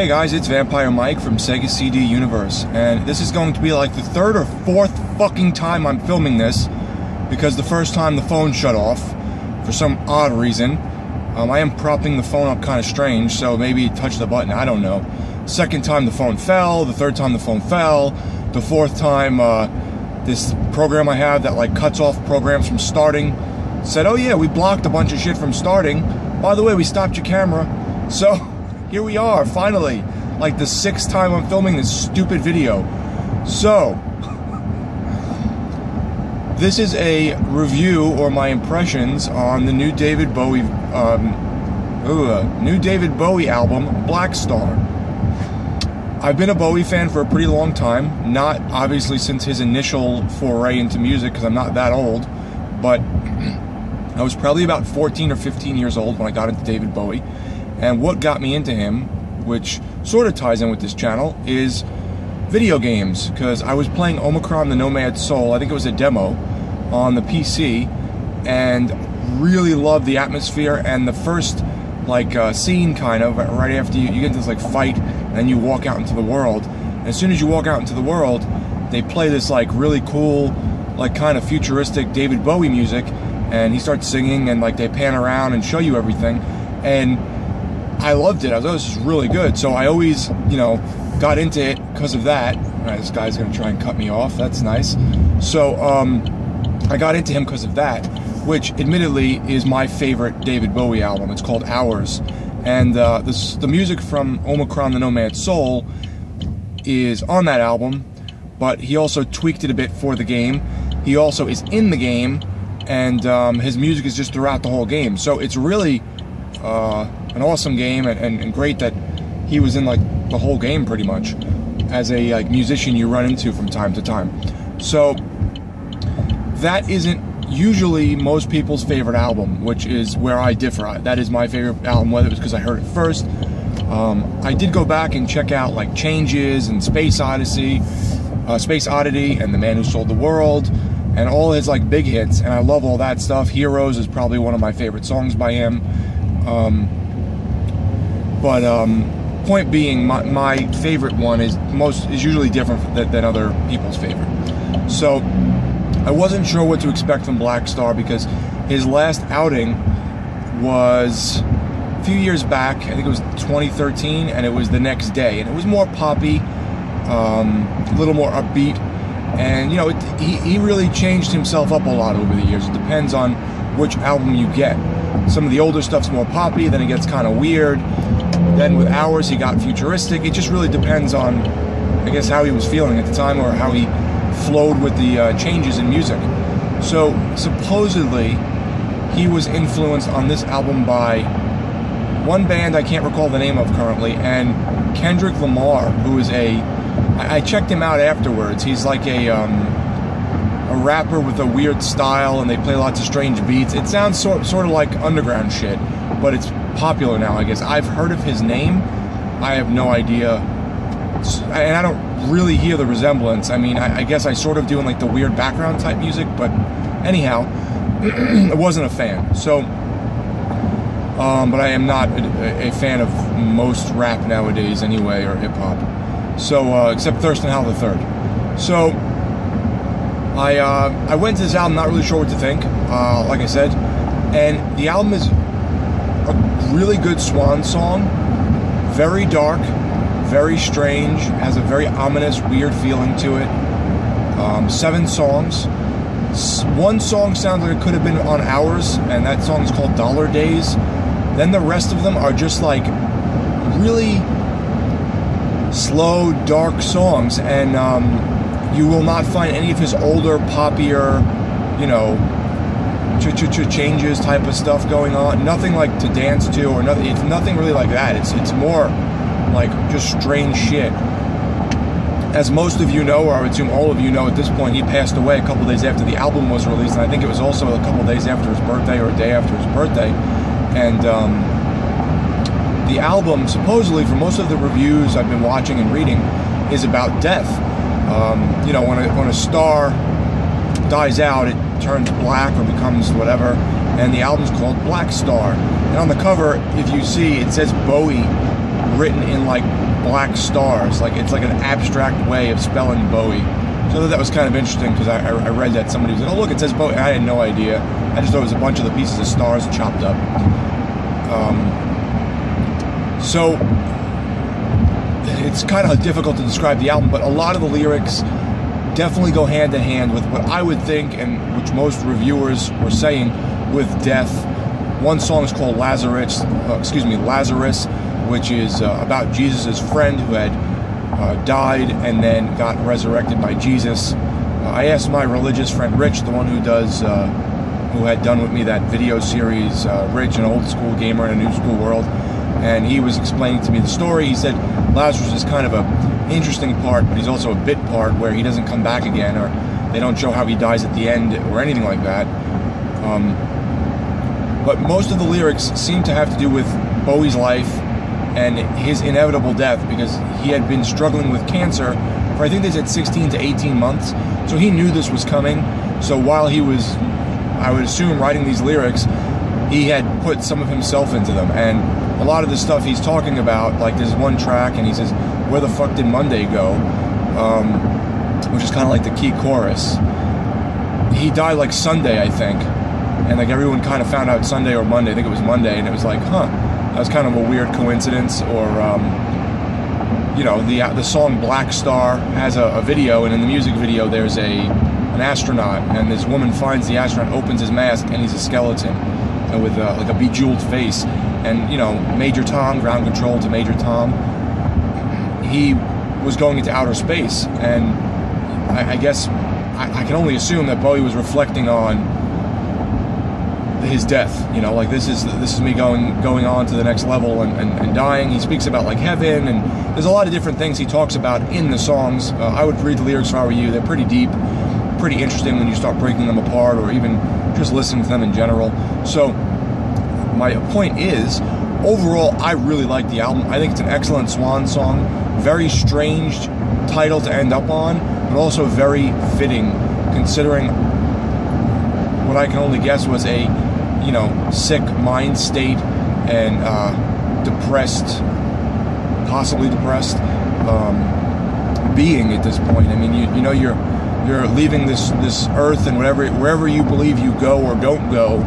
Hey guys, it's Vampire Mike from Sega CD Universe, and this is going to be like the third or fourth fucking time I'm filming this, because the first time the phone shut off, for some odd reason. I am propping the phone up kind of strange, so maybe touch the button, I don't know. Second time the phone fell, the third time the phone fell, the fourth time this program I have that like cuts off programs from starting said, oh yeah, we blocked a bunch of shit from starting. By the way, we stopped your camera. So here we are, finally, like the sixth time I'm filming this stupid video. So, this is a review, or my impressions, on the new David Bowie album, Blackstar. I've been a Bowie fan for a pretty long time, not obviously since his initial foray into music, because I'm not that old, but I was probably about 14 or 15 years old when I got into David Bowie. And what got me into him, which sort of ties in with this channel, is video games. Because I was playing Omicron the Nomad Soul, I think it was a demo, on the PC, and really loved the atmosphere and the first like scene kind of, right after you get into this like fight, and then you walk out into the world. And as soon as you walk out into the world, they play this like really cool, like kind of futuristic David Bowie music, and he starts singing, and like they pan around and show you everything. And I loved it. I was like, oh, this is really good. So I always, you know, got into it because of that. All right, this guy's going to try and cut me off. That's nice. So I got into him because of that, which admittedly is my favorite David Bowie album. It's called Hours. And the music from Omicron the Nomad Soul is on that album, but he also tweaked it a bit for the game. He also is in the game, and his music is just throughout the whole game. So it's really an awesome game, and great that he was in like the whole game pretty much as a like musician you run into from time to time. So that isn't usually most people's favorite album, which is where I differ. That is my favorite album, whether it was because I heard it first. I did go back and check out like Changes and Space Odyssey, Space Oddity, and The Man Who Sold the World, and all his like big hits, and I love all that stuff. Heroes is probably one of my favorite songs by him. Point being, my favorite one is usually different than other people's favorite. So I wasn't sure what to expect from Blackstar, because his last outing was a few years back. I think it was 2013, and it was The Next Day, and it was more poppy, a little more upbeat, and you know, he really changed himself up a lot over the years. It depends on which album you get. Some of the older stuff's more poppy, then it gets kind of weird. Then with Hours, he got futuristic. It just really depends on, I guess, how he was feeling at the time, or how he flowed with the changes in music. So supposedly, he was influenced on this album by one band I can't recall the name of currently, and Kendrick Lamar, who is I checked him out afterwards. He's like a rapper with a weird style, and they play lots of strange beats. It sounds sort of like underground shit, but it's popular now, I guess. I've heard of his name. I have no idea, and I don't really hear the resemblance. I mean, I guess I sort of do in like the weird background type music, but anyhow, I wasn't a fan. So, but I am not a fan of most rap nowadays anyway, or hip hop. So, except Thurston Howell III. So, I went to this album not really sure what to think, like I said, and the album is a really good swan song, very dark, very strange, has a very ominous, weird feeling to it. 7 songs. One song sounds like it could have been on Hours, and that song is called Dollar Days. Then the rest of them are just like really slow, dark songs, and you will not find any of his older, poppier, you know, changes type of stuff going on. Nothing like to dance to, or nothing. It's nothing really like that. It's more like just strange shit. As most of you know, or I would assume all of you know at this point, he passed away a couple days after the album was released, and I think it was also a couple days after his birthday, or a day after his birthday. And the album, supposedly, for most of the reviews I've been watching and reading, is about death. You know, when a star dies out, it turns black or becomes whatever, and the album's called Blackstar. And on the cover, if you see, it says Bowie written in like black stars. Like, it's like an abstract way of spelling Bowie. So that was kind of interesting, because I read that somebody was like, oh look, it says Bowie. I had no idea. I just thought it was a bunch of the pieces of stars chopped up. So it's kind of difficult to describe the album, but a lot of the lyrics definitely go hand in hand with what I would think, and which most reviewers were saying, with death. One song is called Lazarus, which is about Jesus' friend who had died and then got resurrected by Jesus. I asked my religious friend Rich, the one who had done with me that video series, Rich, an old school gamer in a new school world, and he was explaining to me the story. He said Lazarus is kind of a interesting part, but he's also a bit part where he doesn't come back again, or they don't show how he dies at the end or anything like that. But most of the lyrics seem to have to do with Bowie's life and his inevitable death, because he had been struggling with cancer for, I think they said 16 to 18 months. So he knew this was coming. So while he was, I would assume, writing these lyrics, he had put some of himself into them. And a lot of the stuff he's talking about, like there's one track and he says, "Where the fuck did Monday go?" Which is kind of like the key chorus. He died like Sunday, I think. And like everyone kind of found out Sunday or Monday. I think it was Monday. And it was like, huh, that was kind of a weird coincidence. Or, you know, the song Blackstar has a video. And in the music video, there's an astronaut. And this woman finds the astronaut, opens his mask, and he's a skeleton. With like a bejeweled face. And, you know, Major Tom, ground control to Major Tom, he was going into outer space. And I guess I can only assume that Bowie was reflecting on his death. You know, like this is me going on to the next level and dying. He speaks about like heaven, and there's a lot of different things he talks about in the songs. I would read the lyrics if I were you. They're pretty deep, pretty interesting when you start breaking them apart, or even just listening to them in general. So my point is, overall, I really like the album. I think it's an excellent swan song. Very strange title to end up on, but also very fitting, considering what I can only guess was a, you know, sick mind state and depressed, possibly depressed being at this point. I mean, you know, you're leaving this earth, and wherever you believe you go or don't go,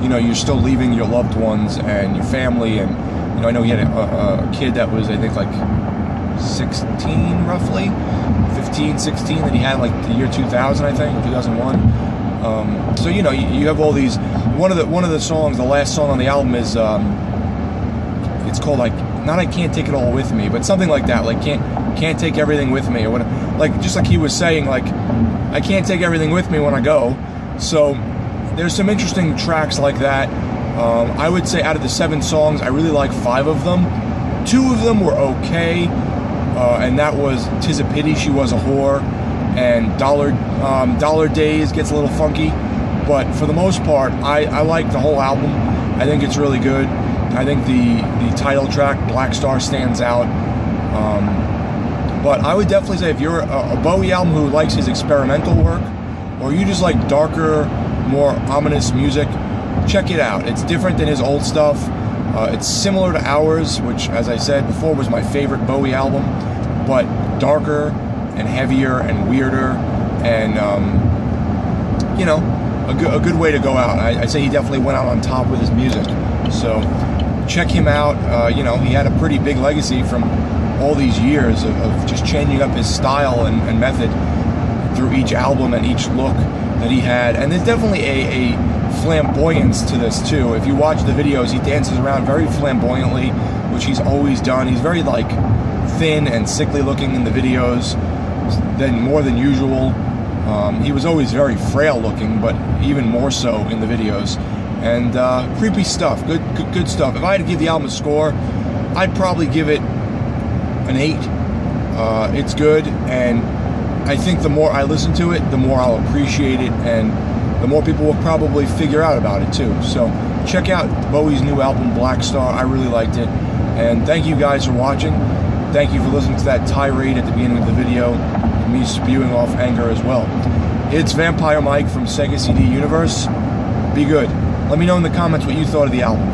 you know, you're still leaving your loved ones and your family. And, you know, I know he had a kid that was, I think, like 16, roughly 15, 16, that he had like the year 2000, I think, or 2001. So, you know, you have all these. One of the songs, the last song on the album is it's called like, not I Can't Take It All With Me, but something like that, like can't take everything with me, or what, like, just like he was saying, like, I can't take everything with me when I go. So there's some interesting tracks like that. I would say out of the 7 songs, I really like 5 of them. 2 of them were okay, and that was "'Tis a Pity She Was a Whore" and Dollar Days gets a little funky. But for the most part, I like the whole album. I think it's really good. I think the title track, Blackstar, stands out. But I would definitely say, if you're a Bowie album who likes his experimental work, or you just like darker, more ominous music, check it out. It's different than his old stuff. It's similar to Hours, which, as I said before, was my favorite Bowie album, but darker and heavier and weirder, and you know, a good way to go out. I'd say he definitely went out on top with his music. So check him out. You know, he had a pretty big legacy from all these years of just changing up his style and method through each album and each look that he had. And there's definitely a flamboyance to this too. If you watch the videos, he dances around very flamboyantly, which he's always done. He's very like thin and sickly looking in the videos, more than usual. He was always very frail looking, but even more so in the videos. And creepy stuff, good stuff. If I had to give the album a score, I'd probably give it an 8. It's good, and I think the more I listen to it, the more I'll appreciate it, and the more people will probably figure out about it too. So check out Bowie's new album, Blackstar. I really liked it. And thank you guys for watching. Thank you for listening to that tirade at the beginning of the video, me spewing off anger as well. It's Vampire Mike from Sega CD Universe. Be good. Let me know in the comments what you thought of the album.